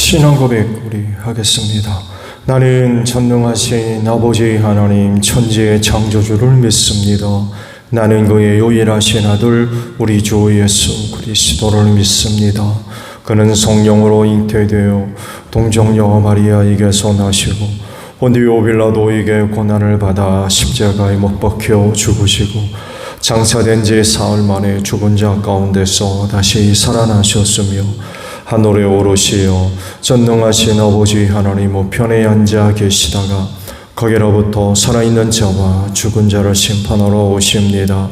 신앙 고백 우리 하겠습니다. 나는 전능하신 아버지 하나님 천지의 창조주를 믿습니다. 나는 그의 유일하신 아들 우리 주 예수 그리스도를 믿습니다. 그는 성령으로 잉태되어 동정녀 마리아에게서 나시고 본디오 빌라도에게 고난을 받아 십자가에 못 박혀 죽으시고 장사된 지 사흘 만에 죽은 자 가운데서 다시 살아나셨으며 하늘에 오르시어 전능하신 아버지 하나님 우편에 앉아 계시다가 거기로부터 살아있는 자와 죽은 자를 심판하러 오십니다.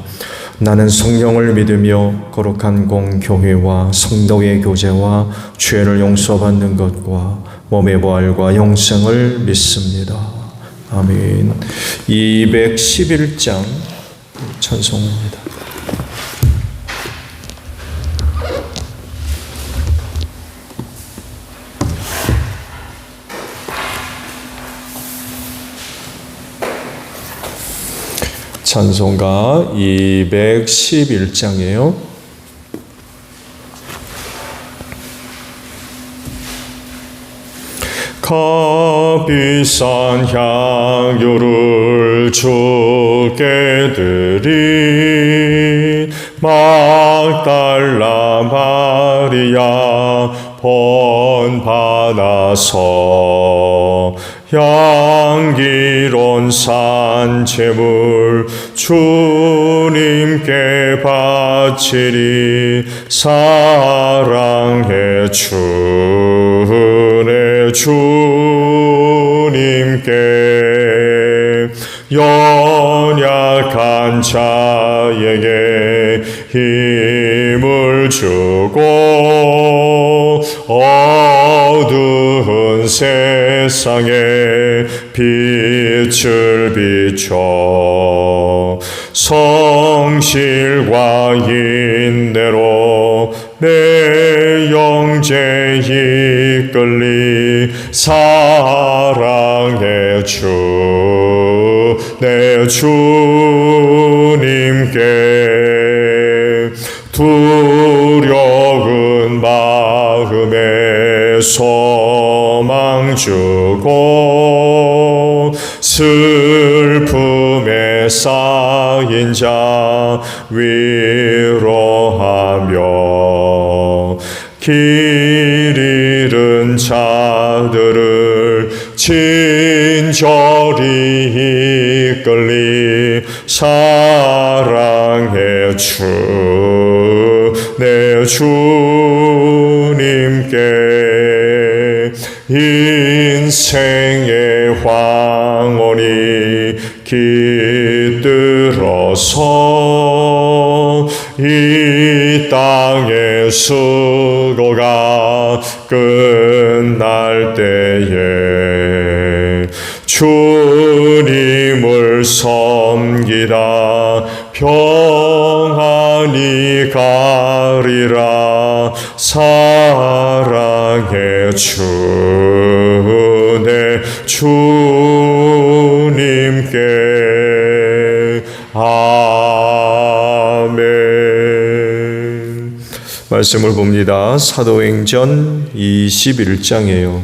나는 성령을 믿으며 거룩한 공교회와 성도의 교제와 죄를 용서받는 것과 몸의 부활과 영생을 믿습니다. 아멘. 211장 찬송합니다. 찬송가 211장이에요. 값비싼 향유를 주께 드린 막달라 마리아 본받아서 향기로운 산재물 주님께 바치리. 사랑해 주네 주님께 연약한 자에게 힘을 주고 어두운 세상에 빛을 비춰 성실과 인내로 내 영제 이끌리. 사랑해 주 내 주님께 두려운 마음에 소망 주고 슬픔에 쌓인 자 위로하며 길 잃은 자들을 친절히 이끌리. 사랑해 주 내 주님께 인생의 황혼이 깃들어서 이 땅의 수고가 끝날 때에 주님을 섬기다 평안히 가리라. 사랑해 주 내 주님께. 아멘. 말씀을 봅니다. 사도행전 21장이에요.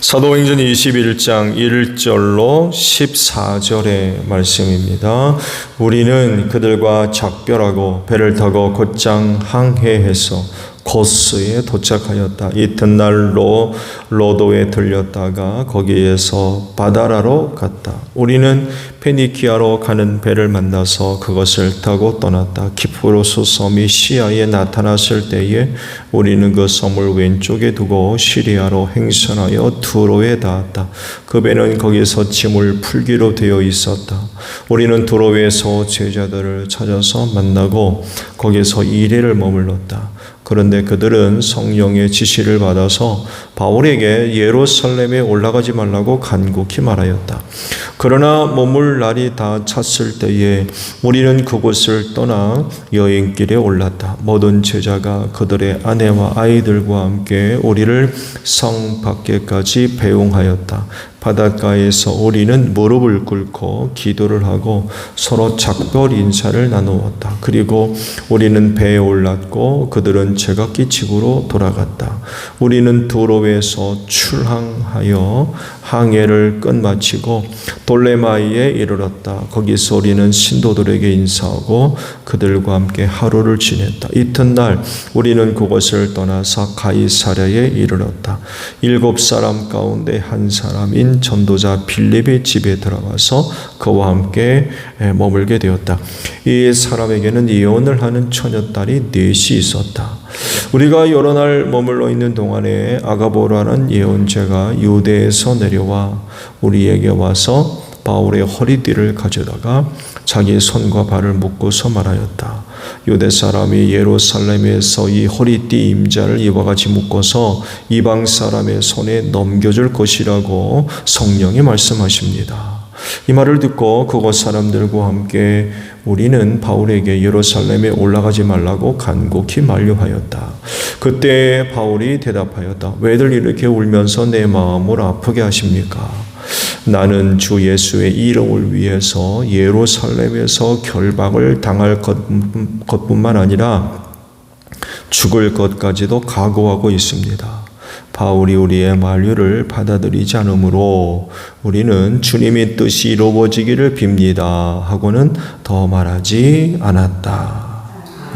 사도행전 21장 1절로 14절의 말씀입니다. 우리는 그들과 작별하고 배를 타고 곧장 항해해서 코스에 도착하였다. 이튿날로 로도에 들렸다가 거기에서 바다라로 갔다. 우리는 페니키아로 가는 배를 만나서 그것을 타고 떠났다. 키프로스 섬이 시야에 나타났을 때에 우리는 그 섬을 왼쪽에 두고 시리아로 행선하여 두로에 닿았다. 그 배는 거기서 짐을 풀기로 되어 있었다. 우리는 두로에서 제자들을 찾아서 만나고 거기서 2일을 머물렀다. 그런데 그들은 성령의 지시를 받아서 바울에게 예루살렘에 올라가지 말라고 간곡히 말하였다. 그러나 머물 날이 다 찼을 때에 우리는 그곳을 떠나 여행길에 올랐다. 모든 제자가 그들의 아내와 아이들과 함께 우리를 성 밖에까지 배웅하였다. 바닷가에서 우리는 무릎을 꿇고 기도를 하고 서로 작별 인사를 나누었다. 그리고 우리는 배에 올랐고 그들은 제각기 집으로 돌아갔다. 우리는 두로에서 출항하여 항해를 끝마치고 돌레마이에 이르렀다. 거기서 우리는 신도들에게 인사하고 그들과 함께 하루를 지냈다. 이튿날 우리는 그곳을 떠나서 가이사랴에 이르렀다. 7사람 가운데 한 사람인 전도자 빌립의 집에 들어가서 그와 함께 머물게 되었다. 이 사람에게는 예언을 하는 처녀딸이 넷이 있었다. 우리가 여러 날 머물러 있는 동안에 아가보라는 예언자가 유대에서 내려와 우리에게 와서 바울의 허리띠를 가져다가 자기 손과 발을 묶고서 말하였다. 유대 사람이 예루살렘에서 이 허리띠 임자를 이와 같이 묶어서 이방 사람의 손에 넘겨줄 것이라고 성령이 말씀하십니다. 이 말을 듣고 그곳 사람들과 함께 우리는 바울에게 예루살렘에 올라가지 말라고 간곡히 만류하였다. 그때 바울이 대답하였다. 왜들 이렇게 울면서 내 마음을 아프게 하십니까? 나는 주 예수의 이름을 위해서 예루살렘에서 결박을 당할 것뿐만 아니라 죽을 것까지도 각오하고 있습니다. 바울이 우리의 만류를 받아들이지 않으므로 우리는 주님의 뜻이 이루어지기를 빕니다 하고는 더 말하지 않았다.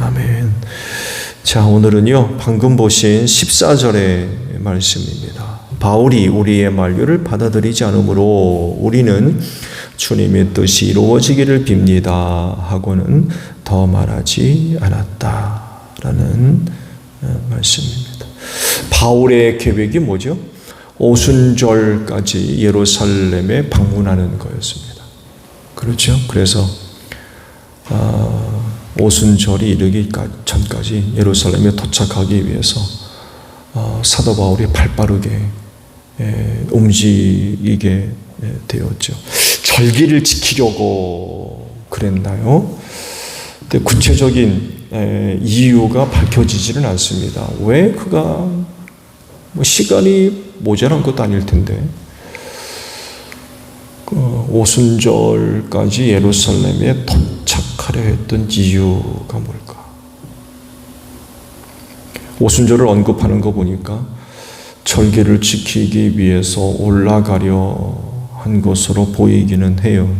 아멘. 자, 오늘은요 방금 보신 14절의 말씀입니다. 바울이 우리의 만류를 받아들이지 않으므로 우리는 주님의 뜻이 이루어지기를 빕니다 하고는 더 말하지 않았다라는 말씀입니다. 바울의 계획이 뭐죠? 오순절까지 예루살렘에 방문하는 거였습니다. 그렇죠? 그래서 오순절이 이르기 전까지 예루살렘에 도착하기 위해서 사도 바울이 발빠르게 움직이게 되었죠. 절기를 지키려고 그랬나요? 근데 구체적인 이유가 밝혀지지는 않습니다. 왜 그가 시간이 모자란 것도 아닐 텐데 오순절까지 예루살렘에 도착하려 했던 이유가 뭘까? 오순절을 언급하는 거 보니까 절기를 지키기 위해서 올라가려 한 것으로 보이기는 해요.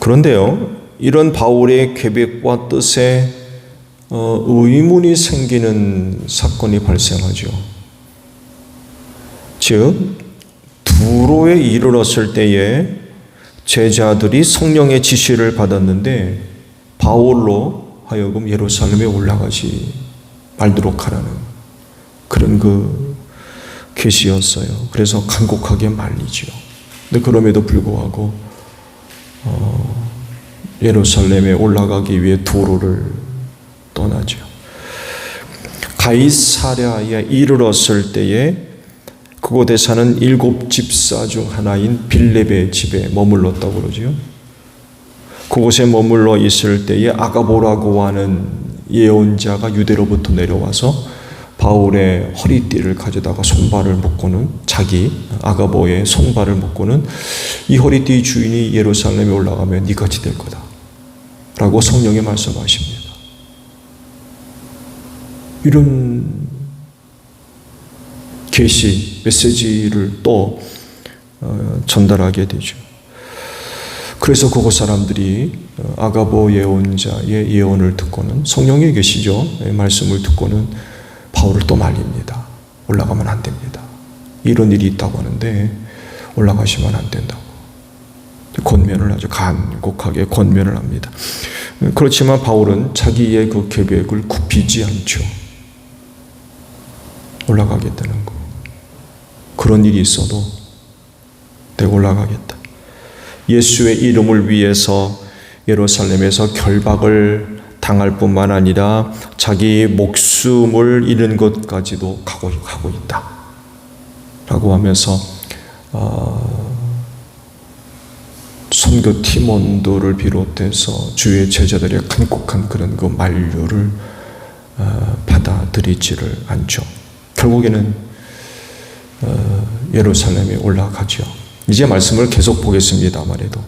그런데요, 이런 바울의 계획과 뜻에 의문이 생기는 사건이 발생하죠. 즉, 두로에 이르렀을 때에 제자들이 성령의 지시를 받았는데 바울로 하여금 예루살렘에 올라가지 말도록 하라는 그런 그 계시였어요. 그래서 간곡하게 말리죠. 근데 그럼에도 불구하고 예루살렘에 올라가기 위해 두로를 떠나죠. 가이사랴에 이르렀을 때에 그곳에 사는 7 집사 중 하나인 빌립의 집에 머물렀다고 그러죠. 그곳에 머물러 있을 때에 아가보라고 하는 예언자가 유대로부터 내려와서 바울의 허리띠를 가져다가 손발을 묶고는 자기 아가보의 손발을 묶고는 이 허리띠 주인이 예루살렘에 올라가면 네같이 될 거다 라고 성령이 말씀하십니다. 이런 계시 메시지를 또 전달하게 되죠. 그래서 그곳 사람들이 아가보 예언자의 예언을 듣고는 성령이 계시죠. 말씀을 듣고는 바울을 또 말립니다. 올라가면 안 됩니다. 이런 일이 있다고 하는데 올라가시면 안 된다고 권면을 아주 간곡하게 권면을 합니다. 그렇지만 바울은 자기의 그 계획을 굽히지 않죠. 올라가겠다는 거. 그런 일이 있어도 내가 올라가겠다. 예수의 이름을 위해서 예루살렘에서 결박을 당할 뿐만 아니라 자기 목숨을 잃은 것까지도 가고 있다 라고 하면서 선교 팀원들을 비롯해서 주의 제자들의 간곡한 그런 그 만류를 받아들이지를 않죠. 결국에는 예루살렘에 올라가죠. 이제 말씀을 계속 보겠습니다만 해도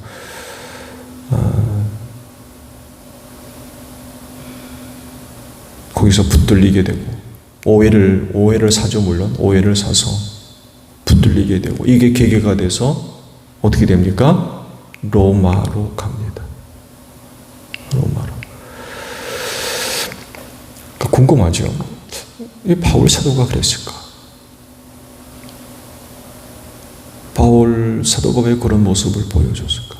거기서 붙들리게 되고 오해를 사죠. 물론 오해를 사서 붙들리게 되고 이게 계기가 돼서 어떻게 됩니까? 로마로 갑니다. 로마로. 궁금하죠? 이 바울 사도가 그랬을까? 바울 사도가 왜 그런 모습을 보여줬을까?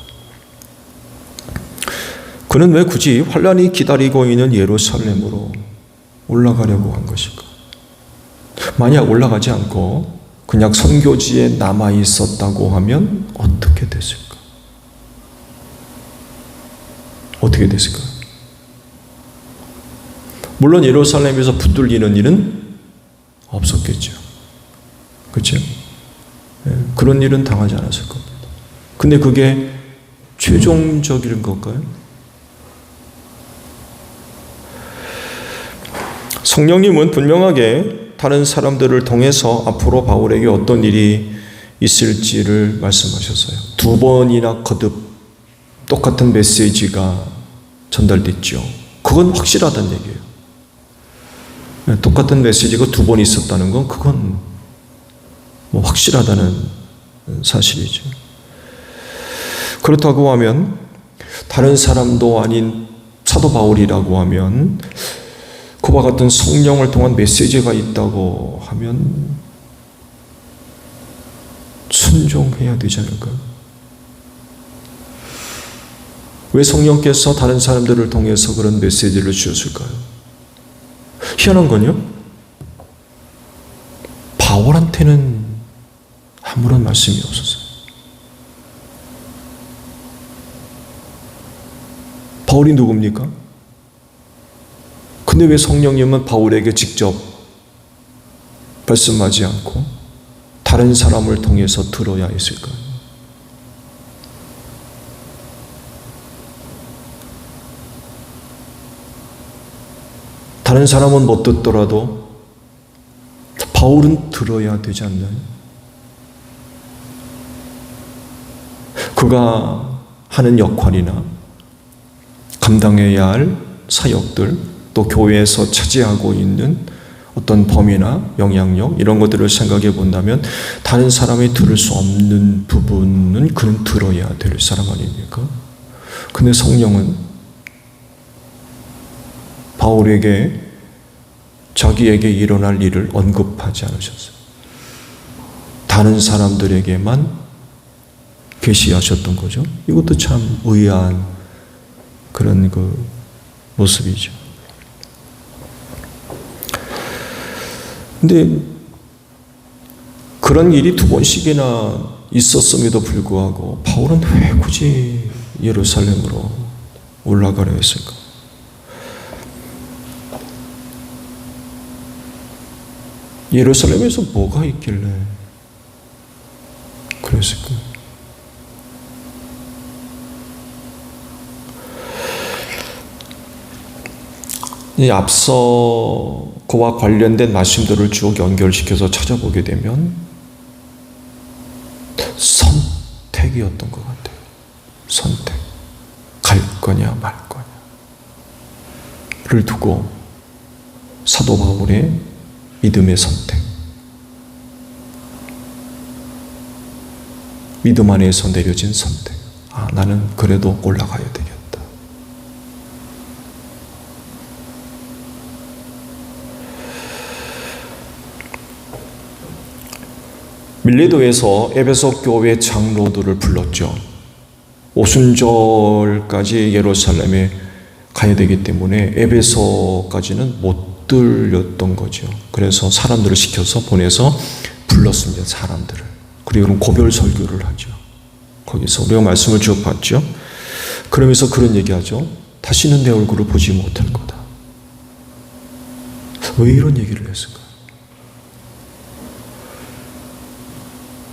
그는 왜 굳이 환란이 기다리고 있는 예루살렘으로 올라가려고 한 것일까? 만약 올라가지 않고 그냥 선교지에 남아 있었다고 하면 어떻게 됐을까? 어떻게 됐을까? 물론 예루살렘에서 붙들리는 일은 없었겠죠. 그렇죠? 그런 일은 당하지 않았을 겁니다. 근데 그게 최종적인 걸까요? 성령님은 분명하게 다른 사람들을 통해서 앞으로 바울에게 어떤 일이 있을지를 말씀하셨어요. 2번이나 거듭 똑같은 메시지가 전달됐죠. 그건 확실하다는 얘기예요. 똑같은 메시지가 2번 있었다는 건 그건 확실하다는 사실이죠. 그렇다고 하면 다른 사람도 아닌 사도 바울이라고 하면 그와 같은 성령을 통한 메시지가 있다고 하면 순종해야 되지 않을까요? 왜 성령께서 다른 사람들을 통해서 그런 메시지를 주셨을까요? 희한한 건요, 바울한테는 아무런 말씀이 없었어요. 바울이 누굽니까? 근데 왜 성령님은 바울에게 직접 말씀하지 않고 다른 사람을 통해서 들어야 했을까요? 다른 사람은 못 듣더라도 바울은 들어야 되지 않나요? 그가 하는 역할이나 감당해야 할 사역들, 또 교회에서 차지하고 있는 어떤 범위나 영향력 이런 것들을 생각해 본다면 다른 사람이 들을 수 없는 부분은 그는 들어야 될 사람 아닙니까? 근데 성령은 바울에게 자기에게 일어날 일을 언급하지 않으셨어요. 다른 사람들에게만 계시하셨던 거죠. 이것도 참 의아한 그런 모습이죠. 근데 그런 일이 2번씩이나 있었음에도 불구하고 바울은 왜 굳이 예루살렘으로 올라가려 했을까? 예루살렘에서 뭐가 있길래 그랬을까요? 앞서 그와 관련된 말씀들을 쭉 연결시켜서 찾아보게 되면 선택이었던 것 같아요. 선택. 갈 거냐 말 거냐를 두고 사도 바울의 믿음의 선택. 믿음 안에서 내려진 선택. 나는 그래도 올라가야 되겠다. 밀레도에서 에베소 교회 장로들을 불렀죠. 오순절까지 예루살렘에 가야 되기 때문에 에베소까지는 못 들렸던 거죠. 그래서 사람들을 시켜서 보내서 불렀습니다. 사람들을. 그리고 고별 설교를 하죠. 거기서 우리가 말씀을 쭉 봤죠. 그러면서 그런 얘기하죠. 다시는 내 얼굴을 보지 못할 거다. 왜 이런 얘기를 했을까?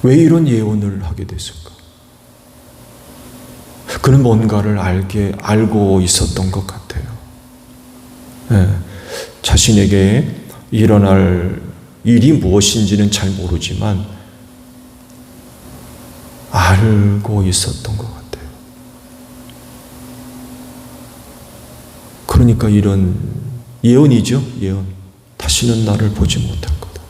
왜 이런 예언을 하게 됐을까? 그는 뭔가를 알고 있었던 것 같아요. 네. 자신에게 일어날 일이 무엇인지는 잘 모르지만 알고 있었던 것 같아요. 그러니까 이런 예언이죠. 예언. 다시는 나를 보지 못할 거다.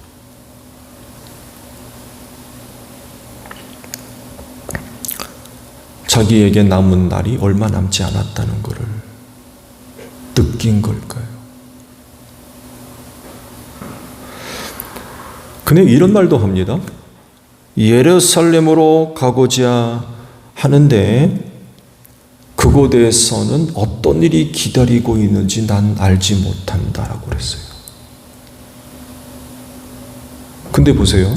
자기에게 남은 날이 얼마 남지 않았다는 것을 느낀 걸까요? 근데 이런 말도 합니다. 예루살렘으로 가고자 하는데 그곳에서는 어떤 일이 기다리고 있는지 난 알지 못한다라고 그랬어요. 근데 보세요.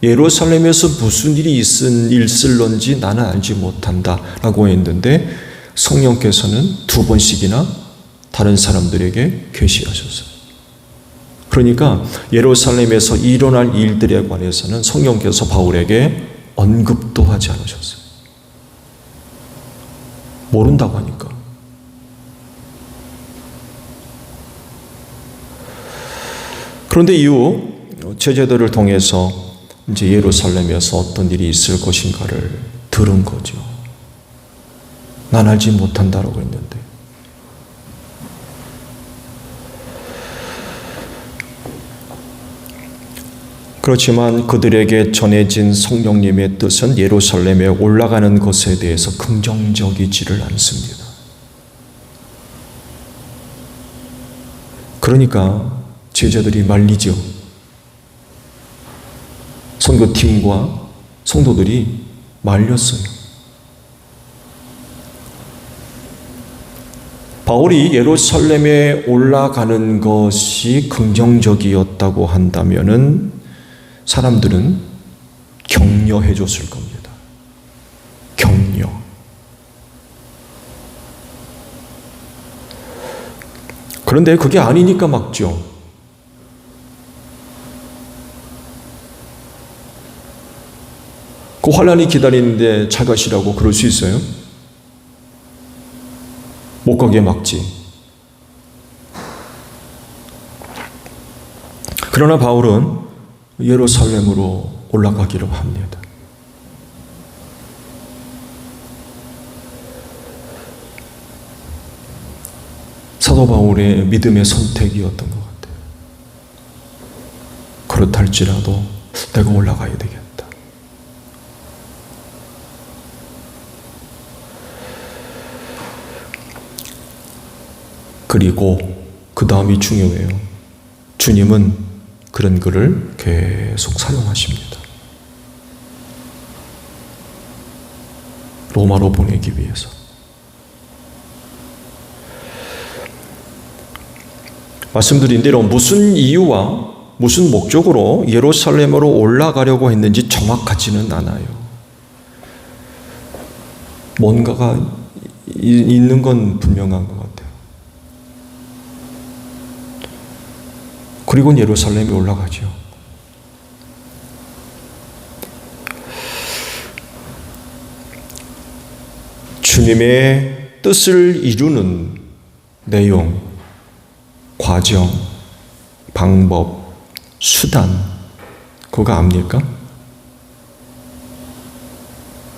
예루살렘에서 무슨 일이 있을런지 나는 알지 못한다라고 했는데 성령께서는 2번씩이나 다른 사람들에게 계시하셨어요. 그러니까 예루살렘에서 일어날 일들에 관해서는 성령께서 바울에게 언급도 하지 않으셨어요. 모른다고 하니까. 그런데 이후 제자들을 통해서 이제 예루살렘에서 어떤 일이 있을 것인가를 들은 거죠. 난 알지 못한다라고 했는데. 그렇지만 그들에게 전해진 성령님의 뜻은 예루살렘에 올라가는 것에 대해서 긍정적이지를 않습니다. 그러니까 제자들이 말리죠. 선교팀과 성도들이 말렸어요. 바울이 예루살렘에 올라가는 것이 긍정적이었다고 한다면은 사람들은 격려해 줬을 겁니다. 격려. 그런데 그게 아니니까 막죠. 그 환란이 기다리는데 잘 가시라고 그럴 수 있어요? 못 가게 막지. 그러나 바울은 예루살렘으로 올라가기로 합니다. 사도 바울의 믿음의 선택이었던 것 같아요. 그렇달지라도 내가 올라가야 되겠다. 그리고 그 다음이 중요해요. 주님은 그런 글을 계속 사용하십니다. 로마로 보내기 위해서. 말씀드린 대로 무슨 이유와 무슨 목적으로 예루살렘으로 올라가려고 했는지 정확하지는 않아요. 뭔가가 있는 건 분명한 것 같아요. 그리고 예루살렘에 올라가죠. 주님의 뜻을 이루는 내용, 과정, 방법, 수단, 그거 압니까?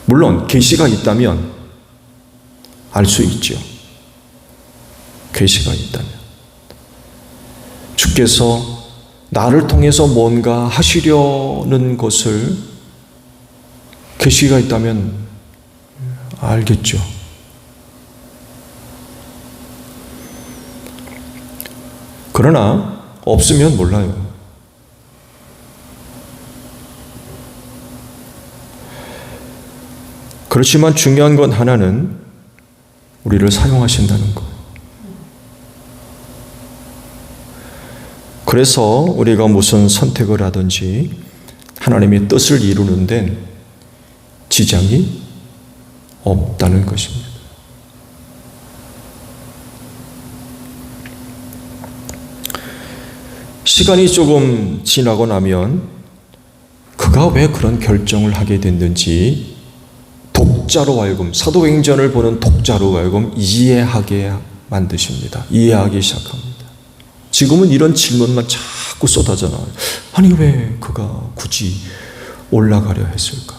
물론 계시가 있다면 알 수 있죠. 계시가 있다면. 주께서 나를 통해서 뭔가 하시려는 것을 계시가 있다면 알겠죠. 그러나 없으면 몰라요. 그렇지만 중요한 건 하나는 우리를 사용하신다는 것. 그래서 우리가 무슨 선택을 하든지 하나님의 뜻을 이루는 데는 지장이 없다는 것입니다. 시간이 조금 지나고 나면 그가 왜 그런 결정을 하게 됐는지 독자로 하여금, 사도행전을 보는 독자로 하여금 이해하게 만드십니다. 이해하기 시작합니다. 지금은 이런 질문만 자꾸 쏟아져나와요. 아니 왜 그가 굳이 올라가려 했을까?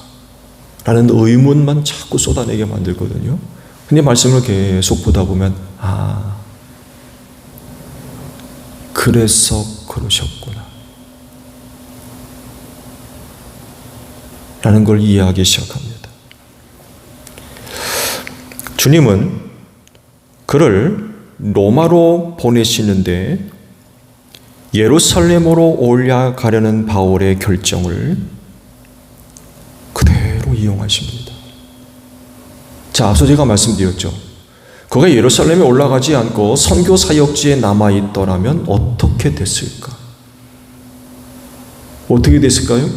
라는 의문만 자꾸 쏟아내게 만들거든요. 근데 말씀을 계속 보다 보면 그래서 그러셨구나 라는 걸 이해하기 시작합니다. 주님은 그를 로마로 보내시는데 예루살렘으로 올라가려는 바울의 결정을 그대로 이용하십니다. 자, 앞서 제가 말씀드렸죠. 그가 예루살렘에 올라가지 않고 선교 사역지에 남아있더라면 어떻게 됐을까? 어떻게 됐을까요?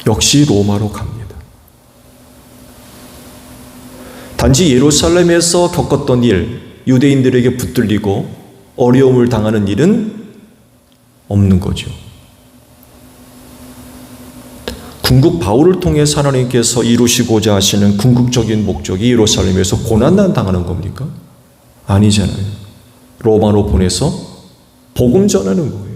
역시 로마로 갑니다. 단지 예루살렘에서 겪었던 일, 유대인들에게 붙들리고 어려움을 당하는 일은 없는 거죠. 궁극 바울을 통해서 하나님께서 이루시고자 하시는 궁극적인 목적이 예루살렘에서 고난을 당하는 겁니까? 아니잖아요. 로마로 보내서 복음 전하는 거예요.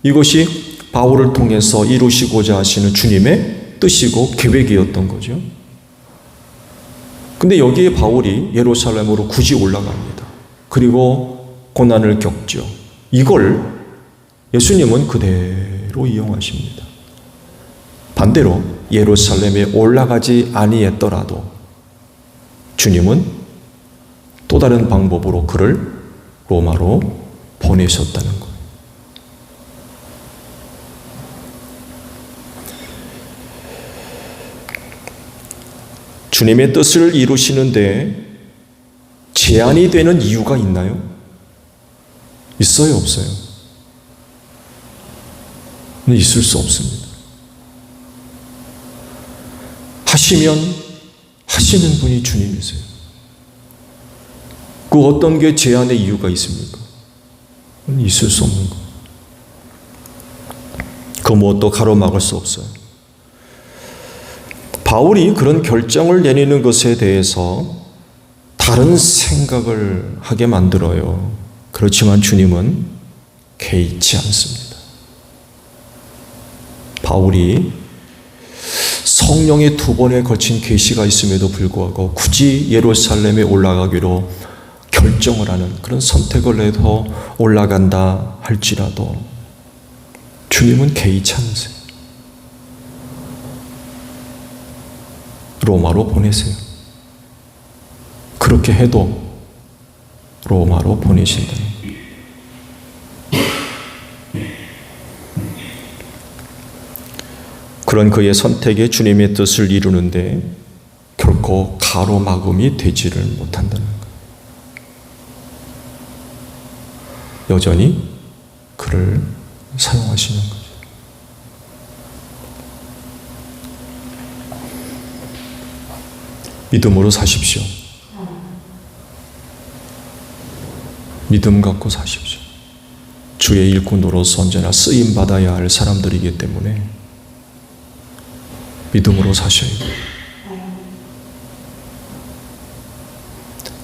이것이 바울을 통해서 이루시고자 하시는 주님의 뜻이고 계획이었던 거죠. 근데 여기에 바울이 예루살렘으로 굳이 올라갑니다. 그리고 고난을 겪죠. 이걸 예수님은 그대로 이용하십니다. 반대로 예루살렘에 올라가지 아니했더라도 주님은 또 다른 방법으로 그를 로마로 보내셨다는 거예요. 주님의 뜻을 이루시는데 제한이 되는 이유가 있나요? 있어요, 없어요? 있을 수 없습니다. 하시면 하시는 분이 주님이세요. 그 어떤 게 제한의 이유가 있습니까? 있을 수 없는 거. 그 무엇도 가로막을 수 없어요. 바울이 그런 결정을 내리는 것에 대해서 다른 생각을 하게 만들어요. 그렇지만 주님은 개의치 않습니다. 바울이 성령의 2번에 걸친 계시가 있음에도 불구하고 굳이 예루살렘에 올라가기로 결정을 하는 그런 선택을 해서 올라간다 할지라도 주님은 개의치 않으세요. 로마로 보내세요. 그렇게 해도 로마로 보내신다. 그런 그의 선택에 주님의 뜻을 이루는데 결코 가로막음이 되지를 못한다는 거예요. 여전히 그를 사용하시는 거죠. 믿음으로 사십시오. 믿음 갖고 사십시오. 주의 일꾼으로서 언제나 쓰임받아야 할 사람들이기 때문에 믿음으로 사셔야 돼요.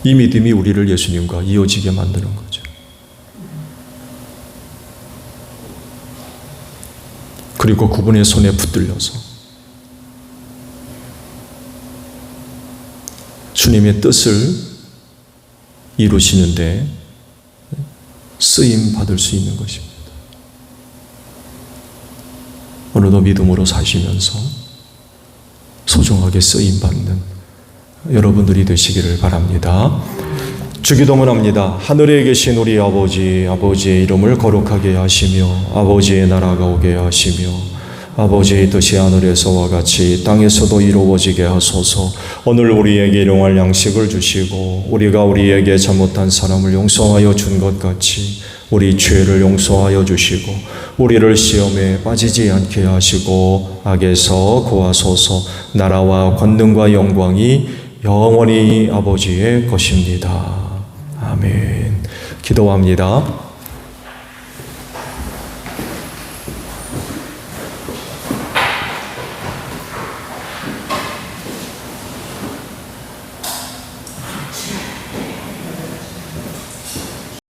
이 믿음이 우리를 예수님과 이어지게 만드는 거죠. 그리고 그분의 손에 붙들려서 주님의 뜻을 이루시는데 쓰임 받을 수 있는 것입니다. 오늘도 믿음으로 사시면서 소중하게 쓰임 받는 여러분들이 되시기를 바랍니다. 주기도문 합니다. 하늘에 계신 우리 아버지, 아버지의 이름을 거룩하게 하시며 아버지의 나라가 오게 하시며 아버지의 뜻이 하늘에서와 같이 땅에서도 이루어지게 하소서. 오늘 우리에게 일용할 양식을 주시고 우리가 우리에게 잘못한 사람을 용서하여 준 것 같이 우리 죄를 용서하여 주시고 우리를 시험에 빠지지 않게 하시고 악에서 구하소서. 나라와 권능과 영광이 영원히 아버지의 것입니다. 아멘. 기도합니다.